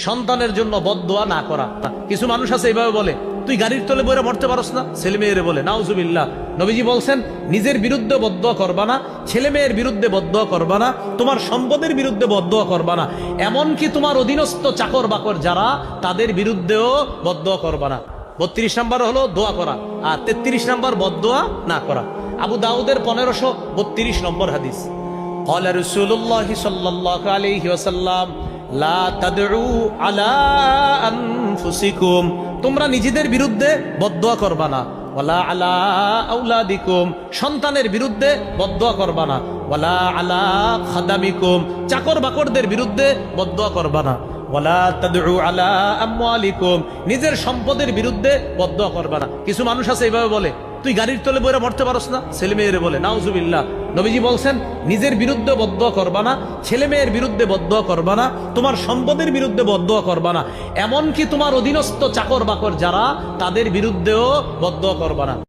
সন্তানের জন্য বদদোয়া না করা। কিছু মানুষ আছে এইভাবে বলে, তুই গাড়ির তলে বইরা মরতে পারস না, ছেলে মেয়েরে বলে। নাউজুবিল্লাহ। নবীজি বলছেন, নিজের বিরুদ্ধে বদদোয়া করবা না, ছেলে মেয়ের বিরুদ্ধে বদদোয়া করবা না, তোমার সম্পদের বিরুদ্ধে বদদোয়া করবা না, এমনকি তোমার অধীনস্থ চাকর বাকর যারা তাদের বিরুদ্ধেও বদদোয়া করবা না। 32 নম্বর হলো দোয়া করা, আর 33 নম্বর বদদোয়া না করা। আবু দাউদের 1532 নম্বর হাদিস। قال رسول الله صلى الله عليه وسلم لا تدعوا على أنفسكم, তোমরা নিজেদের বিরুদ্ধে বদদোয়া করবা না। ওয়ালা আলা আওলাদিকুম, সন্তানের বিরুদ্ধে বদদোয়া করবা না। ওয়ালা আলা খাদামিকুম, চাকর বাকরদের বিরুদ্ধে বদদোয়া করবা না। ওয়ালা তাদউ আলা আমওয়ালিকুম, নিজের সম্পদের বিরুদ্ধে বদদোয়া করবা না। কিছু মানুষ আছে এইভাবে বলে, তুই গাড়ির তলে বইরা মরতে পারস না, ছেলে মেয়েরে বলে। নাউজুবিল্লাহ। নবীজি বলছেন, নিজের বিরুদ্ধে বদদোয়া করবা না, ছেলে মেয়ের বিরুদ্ধে বদদোয়া করবা না, তোমার সম্পদের বিরুদ্ধে বদদোয়া করবা না, এমনকি তোমার অধীনস্থ চাকর বাকর যারা তাদের বিরুদ্ধেও বদদোয়া করবা না।